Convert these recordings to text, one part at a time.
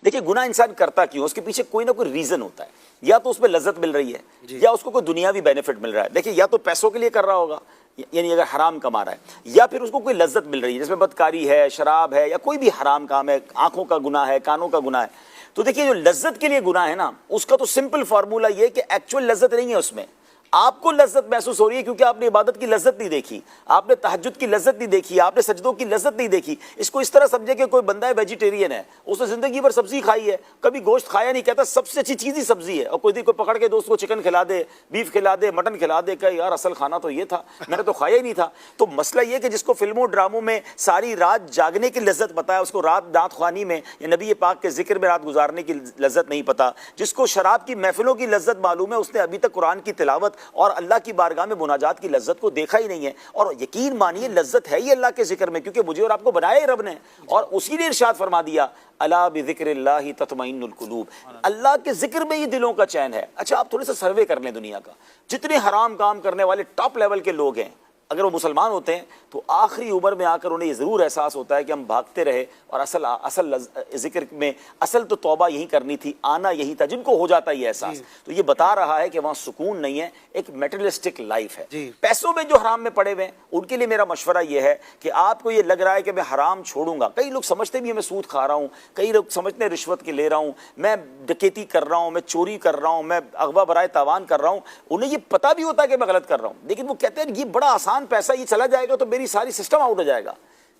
دیکھیں گناہ انسان کرتا کیوں، اس کے پیچھے کوئی نہ کوئی ریزن ہوتا ہے، یا تو اس میں لذت مل رہی ہے یا اس کو کوئی دنیاوی بینیفٹ مل رہا ہے. دیکھیں یا تو پیسوں کے لیے کر رہا ہوگا، یعنی اگر حرام کما رہا ہے، یا پھر اس کو کوئی لذت مل رہی ہے جس میں بدکاری ہے، شراب ہے، یا کوئی بھی حرام کام ہے، آنکھوں کا گناہ ہے، کانوں کا گناہ ہے. تو دیکھیے جو لذت کے لیے گناہ ہے نا، اس کا تو سمپل فارمولہ یہ کہ ایکچوئل لذت نہیں ہے اس میں. آپ کو لذت محسوس ہو رہی ہے کیونکہ آپ نے عبادت کی لذت نہیں دیکھی، آپ نے تہجد کی لذت نہیں دیکھی، آپ نے سجدوں کی لذت نہیں دیکھی. اس کو اس طرح سمجھے کہ کوئی بندہ ہے ویجیٹیرین ہے، اس نے زندگی بھر سبزی کھائی ہے، کبھی گوشت کھایا نہیں، کہتا سب سے اچھی چیز ہی سبزی ہے، اور کوئی پکڑ کے دوست کو چکن کھلا دے، بیف کھلا دے، مٹن کھلا دے، کہ یار اصل کھانا تو یہ تھا، میں نے تو کھایا ہی نہیں تھا. تو مسئلہ یہ کہ جس کو فلموں ڈراموں میں ساری رات جاگنے کی لذت پتا ہے، اس کو رات دانت خوانی میں یا نبی پاک کے ذکر میں رات گزارنے کی لذت نہیں پتا. جس کو شراب کی محفلوں کی لذت معلوم ہے، اس نے ابھی تک قرآن کی تلاوت اور اللہ کی بارگاہ میں مناجات کی لذت کو دیکھا ہی نہیں ہے. اور یقین مانیے لذت ہے ہی اللہ کے ذکر میں، کیونکہ مجھے اور آپ کو بنایا ہی رب نے، اور اسی نے ارشاد فرما دیا الا بذکر اللہ تطمئن القلوب، اللہ کے ذکر میں ہی دلوں کا چین ہے. اچھا آپ تھوڑے سا سروے کر لیں دنیا کا، جتنے حرام کام کرنے والے ٹاپ لیول کے لوگ ہیں، اگر وہ مسلمان ہوتے ہیں تو آخری عمر میں آ کر انہیں یہ ضرور احساس ہوتا ہے کہ ہم بھاگتے رہے، اور اصل ذکر میں اصل تو توبہ یہی کرنی تھی، آنا یہی تھا. جن کو ہو جاتا ہے یہ احساس، تو یہ بتا رہا ہے کہ وہاں سکون نہیں ہے، ایک میٹریلسٹک لائف ہے. پیسوں میں جو حرام میں پڑے ہوئے ہیں ان کے لیے میرا مشورہ یہ ہے کہ آپ کو یہ لگ رہا ہے کہ میں حرام چھوڑوں گا، کئی لوگ سمجھتے بھی ہیں میں سود کھا رہا ہوں، کئی لوگ سمجھتے ہیں رشوت کے لے رہا ہوں، میں ڈکیتی کر رہا ہوں، میں چوری کر رہا ہوں، میں اغوا برائے تاوان کر رہا ہوں. انہیں یہ پتہ بھی ہوتا ہے کہ میں غلط کر رہا ہوں، لیکن وہ کہتے ہیں یہ بڑا آسان پیسہ، یہ چلا جائے گا تو میری ساری سسٹم آؤٹ ہو جائے گا.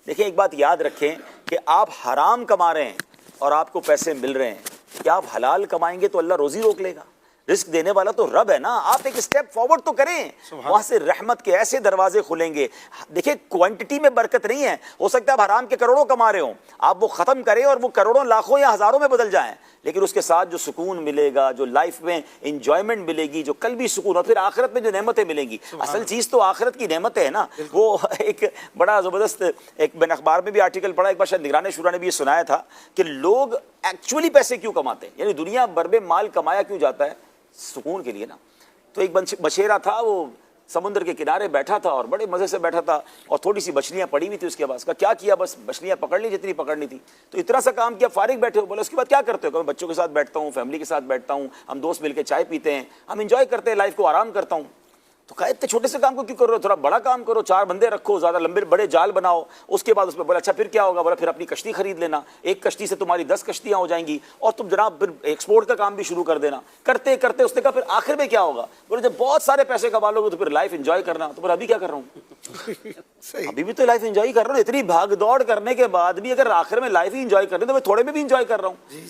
دیکھیں ایک بات یاد رکھیں کہ آپ حرام کما رہے ہیں اور آپ کو پیسے مل رہے ہیں، کیا آپ حلال کمائیں گے تو اللہ روزی روک لے گا؟ رزق دینے والا تو رب ہے نا. آپ ایک سٹیپ فارورڈ تو کریں، وہاں سے رحمت کے ایسے دروازے کھلیں گے. دیکھیں کوانٹٹی میں برکت نہیں ہے، ہو سکتا ہے آپ حرام کے کروڑوں کما رہے ہوں، آپ وہ ختم کریں اور وہ کروڑوں لاکھوں یا ہزاروں میں بدل جائیں، لیکن اس کے ساتھ جو سکون ملے گا، جو لائف میں انجوائمنٹ ملے گی، جو قلبی سکون، اور پھر آخرت میں جو نعمتیں ملیں گی. اصل چیز تو آخرت کی نعمتیں ہے نا. وہ ایک بڑا زبردست ایک میں نے اخبار میں بھی آرٹیکل پڑھا، ایک بار شاید نگران شورا نے بھی یہ سنایا تھا کہ لوگ ایکچولی پیسے کیوں کماتے ہیں، یعنی دنیا بھر میں مال کمایا کیوں جاتا ہے؟ سکون کے لیے نا. تو ایک بچیرا تھا، وہ سمندر کے کنارے بیٹھا تھا اور بڑے مزے سے بیٹھا تھا، اور تھوڑی سی مچھلیاں پڑی ہوئی تھی اس کے پاس. کیا کیا؟ بس مچھلیاں پکڑ لی جتنی پکڑنی تھی. تو اتنا سا کام کیا، فارغ بیٹھے ہو. بولے اس کے بعد کیا کرتے ہو؟ کہ میں بچوں کے ساتھ بیٹھتا ہوں، فیملی کے ساتھ بیٹھتا ہوں، ہم دوست مل کے چائے پیتے ہیں، ہم انجوائے کرتے ہیں لائف کو، آرام کرتا ہوں. تو کہا اتنے چھوٹے سے کام کو کیوں کر رہے ہو، تھوڑا بڑا کام کرو، 4 بندے رکھو، زیادہ لمبے بڑے جال بناؤ. اس کے بعد اس میں بولا اچھا پھر کیا ہوگا؟ بولا پھر اپنی کشتی خرید لینا، ایک کشتی سے تمہاری 10 کشتیاں ہو جائیں گی، اور تم جناب پھر ایکسپورٹ کا کام بھی شروع کر دینا. کرتے کرتے اس نے کہا پھر آخر میں کیا ہوگا؟ بولے جب بہت سارے پیسے کما لو گے تو پھر لائف انجوائے کرنا. تو بولا ابھی کیا کر رہا ہوں؟ ابھی بھی تو لائف انجوائے کر رہا ہوں. اتنی بھاگ دوڑ کرنے کے بعد بھی اگر آخر میں لائف ہی انجوائے کر رہے تو میں تھوڑے میں بھی انجوائے کر رہا ہوں.